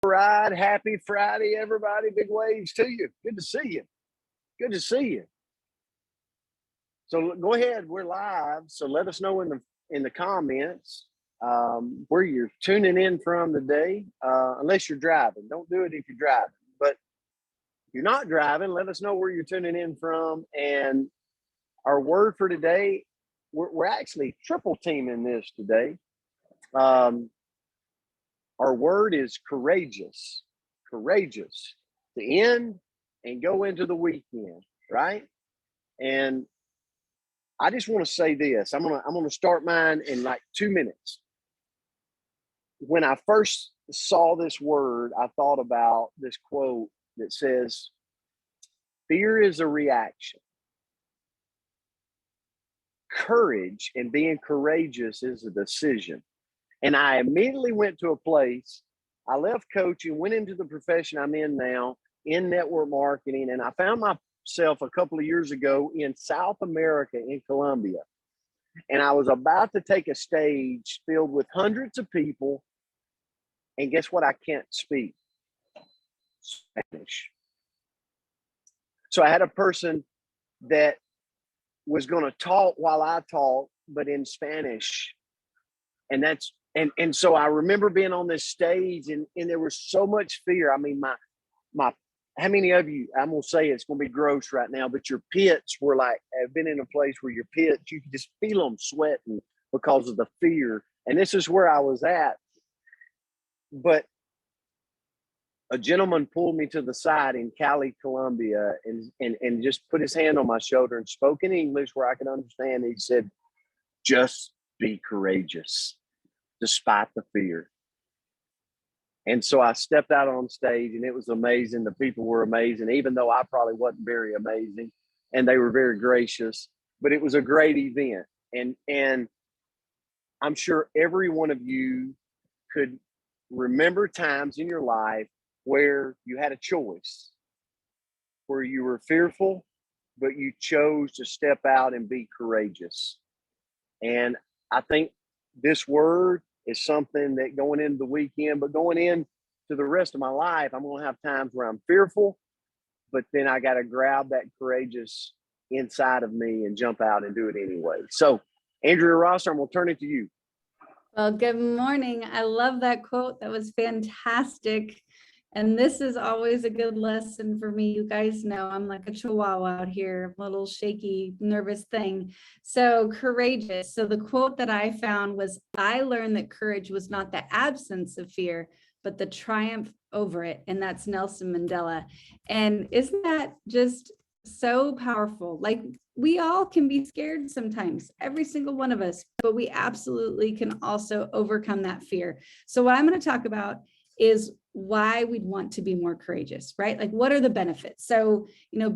Right. Happy Friday, everybody. Big waves to you. Good to see you. Good to see you. So go ahead. We're live. So let us know in the comments where you're tuning in from today. Unless you're driving, don't do it if you're driving. But if you're not driving, let us know where you're tuning in from. And our word for today, we're actually triple teaming this today. Our word is courageous. Courageous to end and go into the weekend, right? And I just want to say this. I'm gonna start mine in like 2 minutes. When I first saw this word, I thought about this quote that says, "Fear is a reaction. Courage and being courageous is a decision." And I immediately went to a place. I left coaching, went into the profession I'm in now in network marketing, and I found myself a couple of years ago in South America, in Colombia. And I was about to take a stage filled with hundreds of people. And guess what? I can't speak Spanish. So I had a person that was going to talk while I talk, but in Spanish. And so I remember being on this stage and there was so much fear. I mean, my how many of you, I'm gonna say it's gonna be gross right now, but your pits were like, have been in a place where your pits, you could just feel them sweating because of the fear. And this is where I was at. But a gentleman pulled me to the side in Cali, Colombia, and just put his hand on my shoulder and spoke in English where I could understand. He said, "Just be courageous despite the fear." And so I stepped out on stage and it was amazing. The people were amazing, even though I probably wasn't very amazing, and they were very gracious, but it was a great event. And I'm sure every one of you could remember times in your life where you had a choice, where you were fearful, but you chose to step out and be courageous. And I think this word is something that going into the weekend, but going into the rest of my life, I'm going to have times where I'm fearful, but then I got to grab that courageous inside of me and jump out and do it anyway. So, Andrea Rosser, I'm going to turn it to you. Well, good morning. I love that quote. That was fantastic. And this is always a good lesson for me. You guys know I'm like a chihuahua out here, a little shaky, nervous thing. So courageous. So the quote that I found was, "I learned that courage was not the absence of fear, but the triumph over it." And that's Nelson Mandela. And isn't that just so powerful? Like, we all can be scared sometimes, every single one of us, but we absolutely can also overcome that fear. So what I'm going to talk about is why we'd want to be more courageous, right? Like, what are the benefits? So,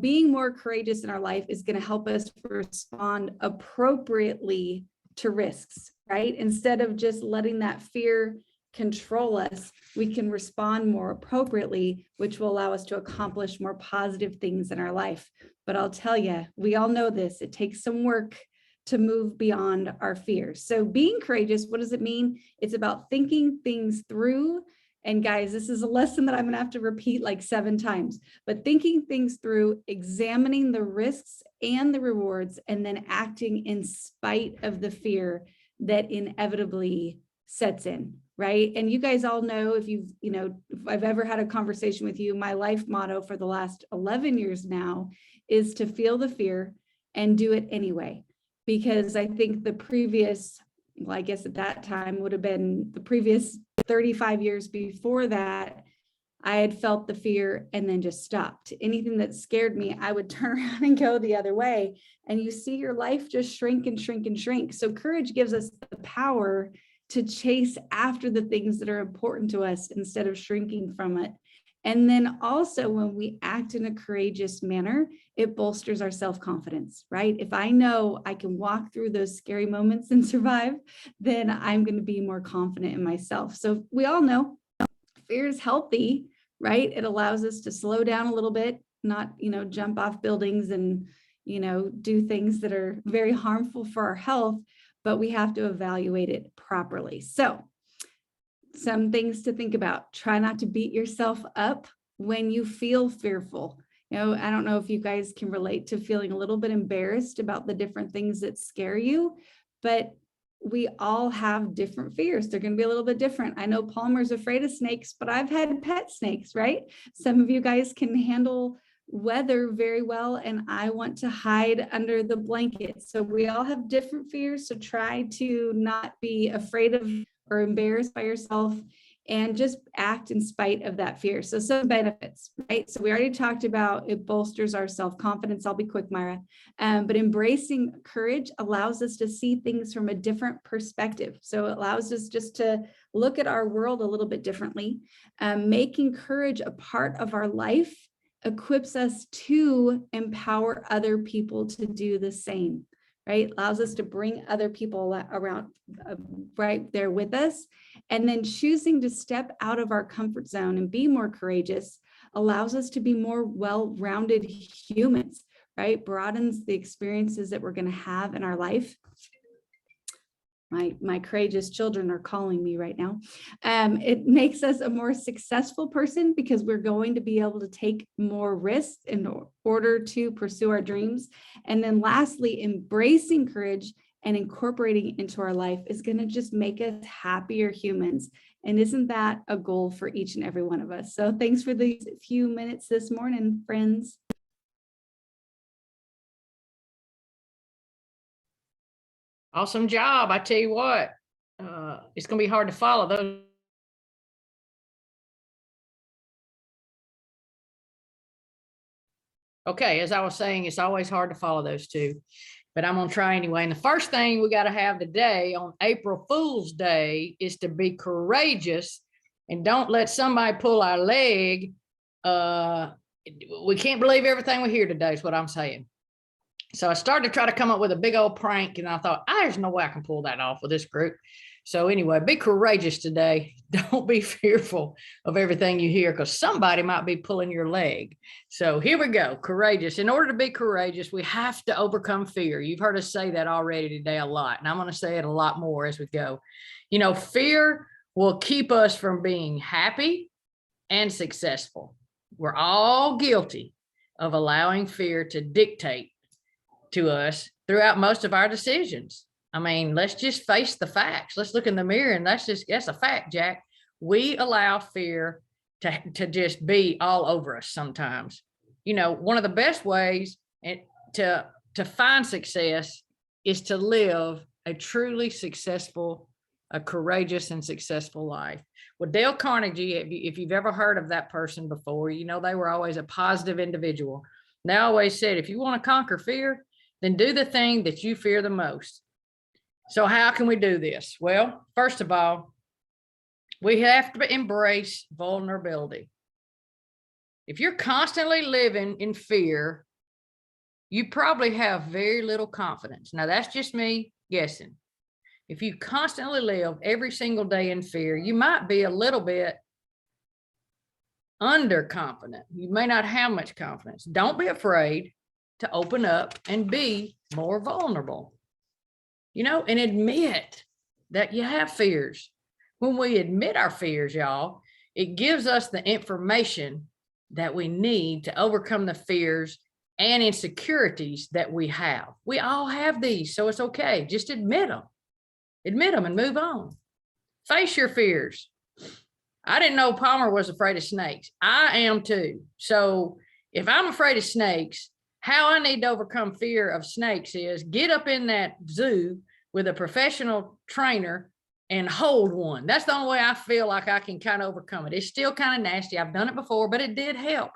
being more courageous in our life is going to help us respond appropriately to risks, right? Instead of just letting that fear control us, we can respond more appropriately, which will allow us to accomplish more positive things in our life. But I'll tell you, we all know this, it takes some work to move beyond our fears. So being courageous, what does it mean? It's about thinking things through. And guys, this is a lesson that I'm going to have to repeat like 7 times, but thinking things through, examining the risks and the rewards, and then acting in spite of the fear that inevitably sets in, right? And you guys all know, if I've ever had a conversation with you, my life motto for the last 11 years now is to feel the fear and do it anyway. Because I think the previous, well, I guess at that time would have been the previous 35 years before that, I had felt the fear and then just stopped. Anything that scared me, I would turn around and go the other way. And you see your life just shrink and shrink and shrink. So courage gives us the power to chase after the things that are important to us instead of shrinking from it. And then also, when we act in a courageous manner, it bolsters our self-confidence, right? If I know I can walk through those scary moments and survive, then I'm going to be more confident in myself. So we all know fear is healthy, right? It allows us to slow down a little bit, not, jump off buildings and, do things that are very harmful for our health, but we have to evaluate it properly. So some things to think about. Try not to beat yourself up when you feel fearful. You know, I don't know if you guys can relate to feeling a little bit embarrassed about the different things that scare you, but we all have different fears. They're going to be a little bit different. I know Palmer's afraid of snakes, but I've had pet snakes, right? Some of you guys can handle weather very well, and I want to hide under the blanket. So we all have different fears. So try to not be afraid of or embarrassed by yourself, and just act in spite of that fear. So some benefits, right? So we already talked about it bolsters our self-confidence. I'll be quick, Myra. But embracing courage allows us to see things from a different perspective. So it allows us just to look at our world a little bit differently. Making courage a part of our life equips us to empower other people to do the same, right? Allows us to bring other people around right there with us. And then choosing to step out of our comfort zone and be more courageous allows us to be more well-rounded humans, right? Broadens the experiences that we're going to have in our life. My courageous children are calling me right now. It makes us a more successful person because we're going to be able to take more risks in order to pursue our dreams. And then lastly, embracing courage and incorporating it into our life is going to just make us happier humans. And isn't that a goal for each and every one of us? So thanks for these few minutes this morning, friends. Awesome job. I tell you what, it's going to be hard to follow those. Okay, as I was saying, it's always hard to follow those two, but I'm going to try anyway. And the first thing we got to have today on April Fool's Day is to be courageous and don't let somebody pull our leg. We can't believe everything we hear today is what I'm saying. So I started to try to come up with a big old prank, and I thought, there's no way I can pull that off with this group. So anyway, be courageous today. Don't be fearful of everything you hear, because somebody might be pulling your leg. So here we go, courageous. In order to be courageous, we have to overcome fear. You've heard us say that already today a lot, and I'm going to say it a lot more as we go. You know, fear will keep us from being happy and successful. We're all guilty of allowing fear to dictate to us throughout most of our decisions. I mean, let's just face the facts. Let's look in the mirror, and that's a fact, Jack. We allow fear to just be all over us sometimes. You know, one of the best ways to find success is to live a truly successful, a courageous and successful life. Well, Dale Carnegie, if you've ever heard of that person before, you know, they were always a positive individual. They always said, if you want to conquer fear, then do the thing that you fear the most. So how can we do this? Well, first of all, we have to embrace vulnerability. If you're constantly living in fear, you probably have very little confidence. Now, that's just me guessing. If you constantly live every single day in fear, you might be a little bit underconfident. You may not have much confidence. Don't be afraid to open up and be more vulnerable, you know, and admit that you have fears. When we admit our fears, y'all, it gives us the information that we need to overcome the fears and insecurities that we have. We all have these, so it's okay. Just admit them and move on. Face your fears. I didn't know Palmer was afraid of snakes. I am too. So if I'm afraid of snakes, how I need to overcome fear of snakes is get up in that zoo with a professional trainer and hold one. That's the only way I feel like I can kind of overcome it. It's still kind of nasty. I've done it before, but it did help.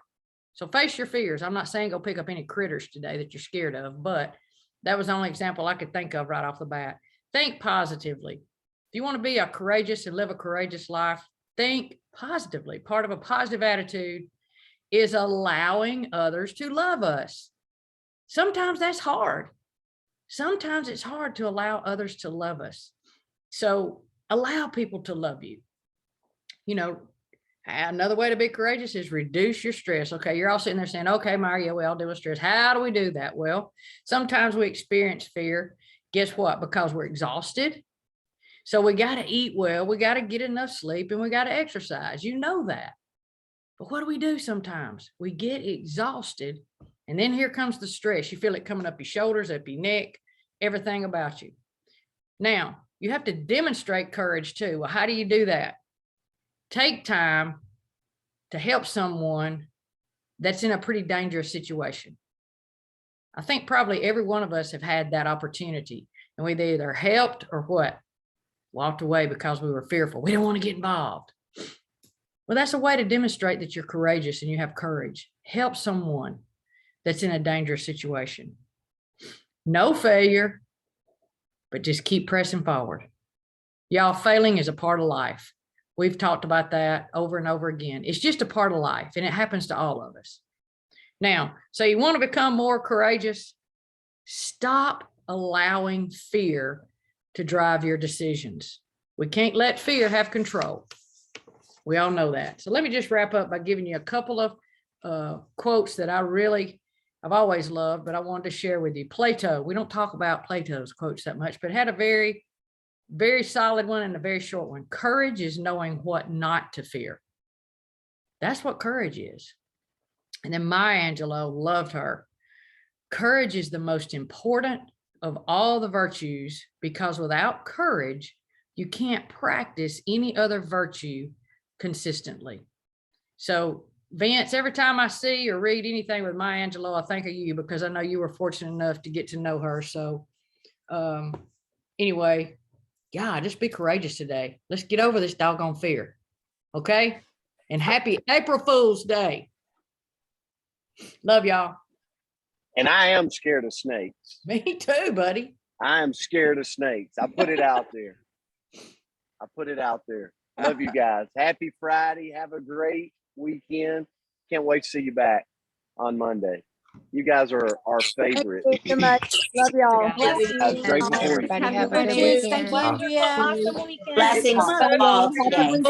So face your fears. I'm not saying go pick up any critters today that you're scared of, but that was the only example I could think of right off the bat. Think positively. If you want to be a courageous and live a courageous life, think positively. Part of a positive attitude is allowing others to love us. Sometimes that's hard. Sometimes it's hard to allow others to love us. So allow people to love you. You know, another way to be courageous is reduce your stress. Okay, you're all sitting there saying, okay, Mario, we all deal with stress. How do we do that? Well, sometimes we experience fear. Guess what? Because we're exhausted. So we got to eat well, we got to get enough sleep, and we got to exercise. You know that. But what do we do sometimes? We get exhausted, and then here comes the stress. You feel it coming up your shoulders, up your neck, everything about you. Now, you have to demonstrate courage too. Well, how do you do that? Take time to help someone that's in a pretty dangerous situation. I think probably every one of us have had that opportunity, and we've either helped or what? Walked away because we were fearful. We don't want to get involved. Well, that's a way to demonstrate that you're courageous and you have courage. Help someone that's in a dangerous situation. No failure, but just keep pressing forward. Y'all, failing is a part of life. We've talked about that over and over again. It's just a part of life, and it happens to all of us. Now, so you want to become more courageous? Stop allowing fear to drive your decisions. We can't let fear have control. We all know that. So let me just wrap up by giving you a couple of quotes that I've always loved, but I wanted to share with you. Plato, we don't talk about Plato's quotes that much, but had a very, very solid one and a very short one. Courage is knowing what not to fear. That's what courage is. And then Maya Angelou, loved her. Courage is the most important of all the virtues, because without courage, you can't practice any other virtue consistently. So Vince, every time I see or read anything with Maya Angelou, I think of you, because I know you were fortunate enough to get to know her. So anyway, yeah, just be courageous today. Let's get over this doggone fear. Okay. And happy April Fool's Day. Love y'all. And I am scared of snakes. Me too, buddy. I am scared of snakes. I put it out there. Love you guys. Happy Friday. Have a great weekend. Can't wait to see you back on Monday. You guys are our favorite. Thank you so much. Love y'all. Have a great weekend. Everybody have a good Thank you. weekend. Thank you, Andrea. Blessings to all today.